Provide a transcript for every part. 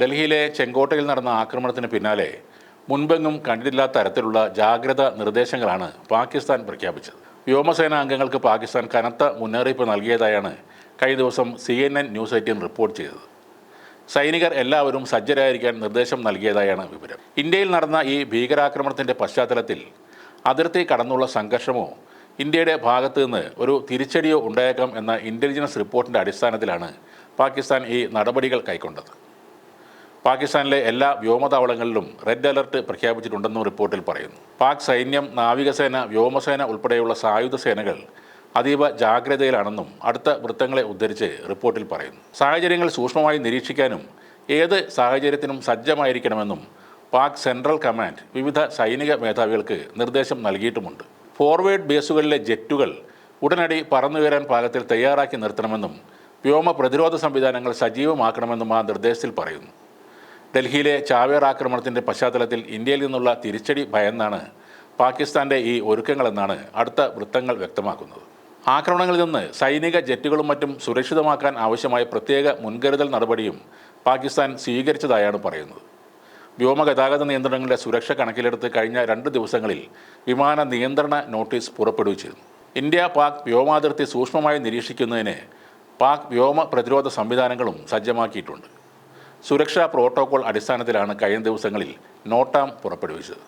ഡൽഹിയിലെ ചെങ്കോട്ടയിൽ നടന്ന ആക്രമണത്തിന് പിന്നാലെ മുൻപെങ്ങും കണ്ടിട്ടില്ലാത്ത തരത്തിലുള്ള ജാഗ്രതാ നിർദ്ദേശങ്ങളാണ് പാകിസ്ഥാൻ പ്രഖ്യാപിച്ചത്. വ്യോമസേനാ അംഗങ്ങൾക്ക് പാകിസ്ഥാൻ കനത്ത മുന്നറിയിപ്പ് നൽകിയതായാണ് കഴിഞ്ഞ ദിവസം CNN ന്യൂസ് 18 റിപ്പോർട്ട് ചെയ്തത്. സൈനികർ എല്ലാവരും സജ്ജരായിരിക്കാൻ നിർദ്ദേശം നൽകിയതായാണ് വിവരം. ഇന്ത്യയിൽ നടന്ന ഈ ഭീകരാക്രമണത്തിൻ്റെ പശ്ചാത്തലത്തിൽ അതിർത്തി കടന്നുള്ള സംഘർഷമോ ഇന്ത്യയുടെ ഭാഗത്തു നിന്ന് ഒരു തിരിച്ചടിയോ ഉണ്ടായേക്കാം എന്ന ഇൻ്റലിജൻസ് റിപ്പോർട്ടിൻ്റെ അടിസ്ഥാനത്തിലാണ് പാകിസ്ഥാൻ ഈ നടപടികൾ കൈക്കൊണ്ടത്. പാകിസ്ഥാനിലെ എല്ലാ വ്യോമതാവളങ്ങളിലും റെഡ് അലർട്ട് പ്രഖ്യാപിച്ചിട്ടുണ്ടെന്നും റിപ്പോർട്ടിൽ പറയുന്നു. പാക് സൈന്യം, നാവികസേന, വ്യോമസേന ഉൾപ്പെടെയുള്ള സായുധ സേനകൾ അതീവ ജാഗ്രതയിലാണെന്നും അടുത്ത വൃത്തങ്ങളെ ഉദ്ധരിച്ച് റിപ്പോർട്ടിൽ പറയുന്നു. സാഹചര്യങ്ങൾ സൂക്ഷ്മമായി നിരീക്ഷിക്കാനും ഏത് സാഹചര്യത്തിനും സജ്ജമായിരിക്കണമെന്നും പാക് സെൻട്രൽ കമാൻഡ് വിവിധ സൈനിക മേധാവികൾക്ക് നിർദ്ദേശം നൽകിയിട്ടുമുണ്ട്. ഫോർവേഡ് ബേസുകളിലെ ജെറ്റുകൾ ഉടനടി പറന്നുയരാൻ പാകത്തിൽ തയ്യാറാക്കി നിർത്തണമെന്നും വ്യോമ പ്രതിരോധ സംവിധാനങ്ങൾ സജീവമാക്കണമെന്നും ആ നിർദ്ദേശത്തിൽ പറയുന്നു. ഡൽഹിയിലെ ചാവേർ ആക്രമണത്തിൻ്റെ പശ്ചാത്തലത്തിൽ ഇന്ത്യയിൽ നിന്നുള്ള തിരിച്ചടി ഭയന്നാണ് പാകിസ്ഥാൻ്റെ ഈ ഒരുക്കങ്ങളെന്നാണ് അടുത്ത വൃത്തങ്ങൾ വ്യക്തമാക്കുന്നത്. ആക്രമണങ്ങളിൽ നിന്ന് സൈനിക ജെറ്റുകളും മറ്റും സുരക്ഷിതമാക്കാൻ ആവശ്യമായ പ്രത്യേക മുൻകരുതൽ നടപടിയും പാകിസ്ഥാൻ സ്വീകരിച്ചതായാണ് പറയുന്നത്. വ്യോമഗതാഗത നിയന്ത്രണങ്ങളുടെ സുരക്ഷ കണക്കിലെടുത്ത് കഴിഞ്ഞ 2 ദിവസങ്ങളിൽ വിമാന നിയന്ത്രണ നോട്ടീസ് പുറപ്പെടുവിച്ചിരുന്നു. ഇന്ത്യ പാക് വ്യോമാതിർത്തി സൂക്ഷ്മമായി നിരീക്ഷിക്കുന്നതിന് പാക് വ്യോമ പ്രതിരോധ സംവിധാനങ്ങളും സജ്ജമാക്കിയിട്ടുണ്ട്. സുരക്ഷാ പ്രോട്ടോകോൾ അടിസ്ഥാനത്തിലാണ് കഴിഞ്ഞ ദിവസങ്ങളിൽ നോട്ടാം പുറപ്പെടുവിച്ചത്.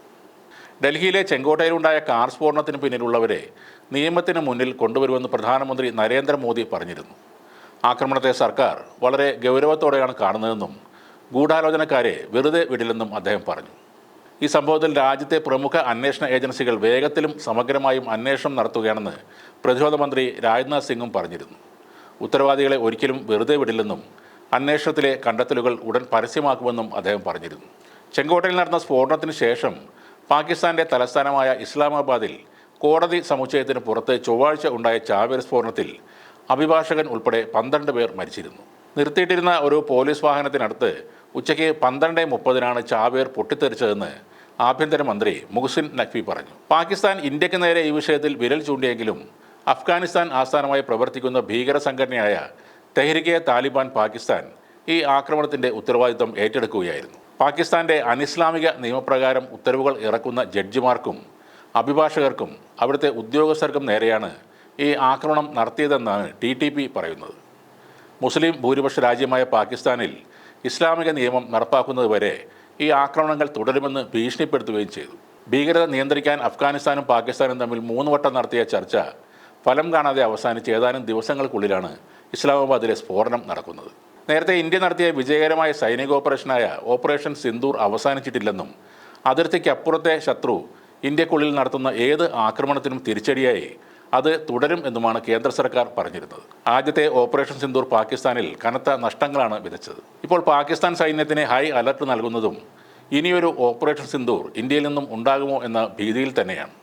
ഡൽഹിയിലെ ചെങ്കോട്ടയിലുണ്ടായ കാർ സ്ഫോടനത്തിന് പിന്നിലുള്ളവരെ നിയമത്തിന് മുന്നിൽ കൊണ്ടുവരുമെന്ന് പ്രധാനമന്ത്രി നരേന്ദ്രമോദി പറഞ്ഞിരുന്നു. ആക്രമണത്തെ സർക്കാർ വളരെ ഗൗരവത്തോടെയാണ് കാണുന്നതെന്നും ഗൂഢാലോചനക്കാരെ വെറുതെ വിടില്ലെന്നും അദ്ദേഹം പറഞ്ഞു. ഈ സംഭവത്തിൽ രാജ്യത്തെ പ്രമുഖ അന്വേഷണ ഏജൻസികൾ വേഗത്തിലും സമഗ്രമായും അന്വേഷണം നടത്തുകയാണെന്ന് പ്രതിരോധ മന്ത്രി രാജ്നാഥ് സിംഗും പറഞ്ഞിരുന്നു. ഉത്തരവാദികളെ ഒരിക്കലും വെറുതെ വിടില്ലെന്നും അന്വേഷണത്തിലെ കണ്ടെത്തലുകൾ ഉടൻ പരസ്യമാക്കുമെന്നും അദ്ദേഹം പറഞ്ഞിരുന്നു. ചെങ്കോട്ടയിൽ നടന്ന സ്ഫോടനത്തിന് ശേഷം പാകിസ്ഥാൻ്റെ തലസ്ഥാനമായ ഇസ്ലാമാബാദിൽ കോടതി സമുച്ചയത്തിന് പുറത്ത് ചൊവ്വാഴ്ച ഉണ്ടായ ചാവേർ സ്ഫോടനത്തിൽ അഭിഭാഷകൻ ഉൾപ്പെടെ 12 പേർ മരിച്ചിരുന്നു. നിർത്തിയിട്ടിരുന്ന ഒരു പോലീസ് വാഹനത്തിനടുത്ത് ഉച്ചയ്ക്ക് 12:30 ചാവേർ പൊട്ടിത്തെറിച്ചതെന്ന് ആഭ്യന്തരമന്ത്രി മുഹ്സിൻ നഖ്വി പറഞ്ഞു. പാകിസ്ഥാൻ ഇന്ത്യക്ക് നേരെ ഈ വിഷയത്തിൽ വിരൽ ചൂണ്ടിയെങ്കിലും അഫ്ഗാനിസ്ഥാൻ ആസ്ഥാനമായി പ്രവർത്തിക്കുന്ന ഭീകര സംഘടനയായ തെഹ്രികെ താലിബാൻ പാകിസ്ഥാൻ ഈ ആക്രമണത്തിൻ്റെ ഉത്തരവാദിത്തം ഏറ്റെടുക്കുകയായിരുന്നു. പാകിസ്ഥാൻ്റെ അനിസ്ലാമിക നിയമപ്രകാരം ഉത്തരവുകൾ ഇറക്കുന്ന ജഡ്ജിമാർക്കും അഭിഭാഷകർക്കും അവിടുത്തെ ഉദ്യോഗസ്ഥർക്കും നേരെയാണ് ഈ ആക്രമണം നടത്തിയതെന്നാണ് TTP പറയുന്നത്. മുസ്ലിം ഭൂരിപക്ഷ രാജ്യമായ പാകിസ്ഥാനിൽ ഇസ്ലാമിക നിയമം നടപ്പാക്കുന്നതുവരെ ഈ ആക്രമണങ്ങൾ തുടരുമെന്ന് ഭീഷണിപ്പെടുത്തുകയും ചെയ്തു. ഭീകരത നിയന്ത്രിക്കാൻ അഫ്ഗാനിസ്ഥാനും പാകിസ്ഥാനും തമ്മിൽ 3 വട്ടം നടത്തിയ ചർച്ച ഫലം കാണാതെ അവസാനിച്ച് ഏതാനും ദിവസങ്ങൾക്കുള്ളിലാണ് ഇസ്ലാമാബാദിലെ സ്ഫോടനം നടക്കുന്നത്. നേരത്തെ ഇന്ത്യ നടത്തിയ വിജയകരമായ സൈനികോപ്പറേഷനായ ഓപ്പറേഷൻ സിന്ദൂർ അവസാനിച്ചിട്ടില്ലെന്നും അതിർത്തിക്കപ്പുറത്തെ ശത്രു ഇന്ത്യക്കുള്ളിൽ നടത്തുന്ന ഏത് ആക്രമണത്തിനും തിരിച്ചടിയായി അത് തുടരും എന്നുമാണ് കേന്ദ്ര സർക്കാർ പറഞ്ഞിരുന്നത്. ആദ്യത്തെ ഓപ്പറേഷൻ സിന്ദൂർ പാകിസ്ഥാനിൽ കനത്ത നഷ്ടങ്ങളാണ് വിതച്ചത്. ഇപ്പോൾ പാകിസ്ഥാൻ സൈന്യത്തിന് ഹൈ അലർട്ട് നൽകുന്നതും ഇനിയൊരു ഓപ്പറേഷൻ സിന്ദൂർ ഇന്ത്യയിൽ നിന്നും ഉണ്ടാകുമോ എന്ന ഭീതിയിൽ തന്നെയാണ്.